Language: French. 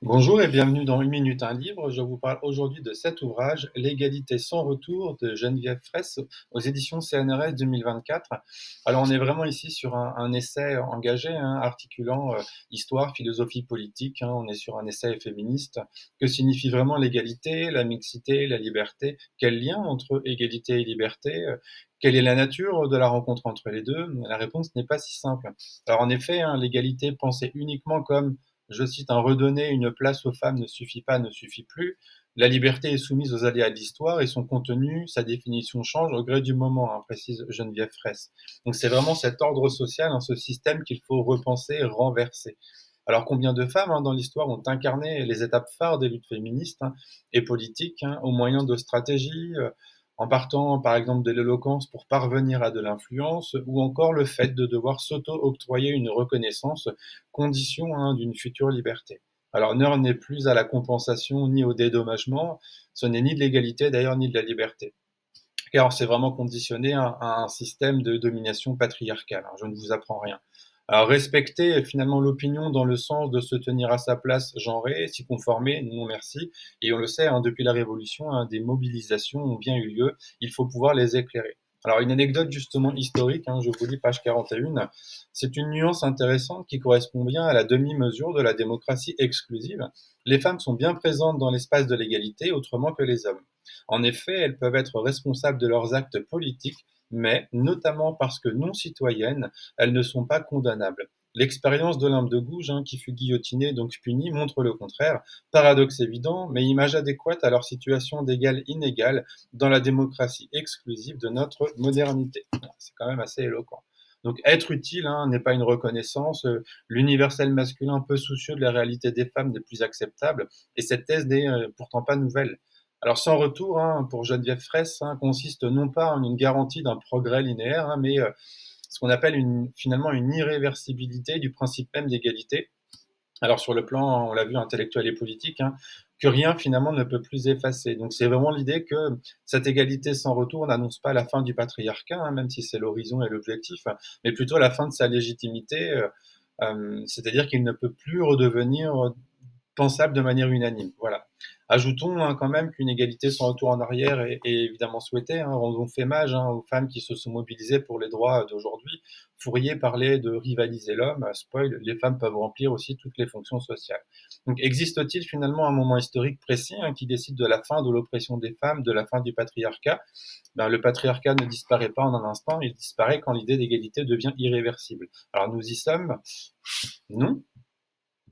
Bonjour et bienvenue dans Une minute un livre. Je vous parle aujourd'hui de cet ouvrage, L'égalité sans retour de Geneviève Fraisse aux éditions CNRS 2024. Alors on est vraiment ici sur un essai engagé, articulant histoire, philosophie politique. On est sur un essai féministe. Que signifie vraiment l'égalité, la mixité, la liberté? Quel lien entre égalité et liberté? Quelle est la nature de la rencontre entre les deux? La réponse n'est pas si simple. Alors en effet, l'égalité pensée uniquement comme, je cite, un redonner une place aux femmes ne suffit pas, ne suffit plus. La liberté est soumise aux aléas de l'histoire et son contenu, sa définition change au gré du moment, précise Geneviève Fraisse. Donc c'est vraiment cet ordre social, ce système qu'il faut repenser, renverser. Alors combien de femmes dans l'histoire ont incarné les étapes phares des luttes féministes et politiques au moyen de stratégies, en partant par exemple de l'éloquence pour parvenir à de l'influence, ou encore le fait de devoir s'auto-octroyer une reconnaissance, condition d'une future liberté. Alors l'heure n'est plus à la compensation ni au dédommagement, ce n'est ni de l'égalité d'ailleurs ni de la liberté. Car c'est vraiment conditionné à un système de domination patriarcale, je ne vous apprends rien. Alors respecter finalement l'opinion dans le sens de se tenir à sa place genrée, s'y conformer, non merci. Et on le sait, depuis la Révolution, des mobilisations ont bien eu lieu, il faut pouvoir les éclairer. Alors une anecdote justement historique, je vous lis page 41, c'est une nuance intéressante qui correspond bien à la demi-mesure de la démocratie exclusive. Les femmes sont bien présentes dans l'espace de l'égalité autrement que les hommes. En effet, elles peuvent être responsables de leurs actes politiques, mais, notamment parce que non citoyennes, elles ne sont pas condamnables. L'expérience d'Olympe de Gouges, qui fut guillotinée donc punie, montre le contraire. Paradoxe évident, mais image adéquate à leur situation d'égal-inégal dans la démocratie exclusive de notre modernité. C'est quand même assez éloquent. Donc être utile n'est pas une reconnaissance, l'universel masculin peu soucieux de la réalité des femmes n'est plus acceptable, et cette thèse n'est pourtant pas nouvelle. Alors sans retour, pour Geneviève Fraisse, consiste non pas en une garantie d'un progrès linéaire, mais ce qu'on appelle finalement une irréversibilité du principe même d'égalité. Alors sur le plan, on l'a vu, intellectuel et politique, que rien finalement ne peut plus effacer. Donc c'est vraiment l'idée que cette égalité sans retour n'annonce pas la fin du patriarcat, même si c'est l'horizon et l'objectif, mais plutôt la fin de sa légitimité, c'est-à-dire qu'il ne peut plus redevenir pensable de manière unanime. Voilà. Ajoutons quand même qu'une égalité sans retour en arrière est évidemment souhaitée. Rendons fait mage aux femmes qui se sont mobilisées pour les droits d'aujourd'hui. Fourier parlait de rivaliser l'homme. Spoil, les femmes peuvent remplir aussi toutes les fonctions sociales. Donc existe-t-il finalement un moment historique précis qui décide de la fin de l'oppression des femmes, de la fin du patriarcat? Le patriarcat ne disparaît pas en un instant, il disparaît quand l'idée d'égalité devient irréversible. Alors nous y sommes? Non.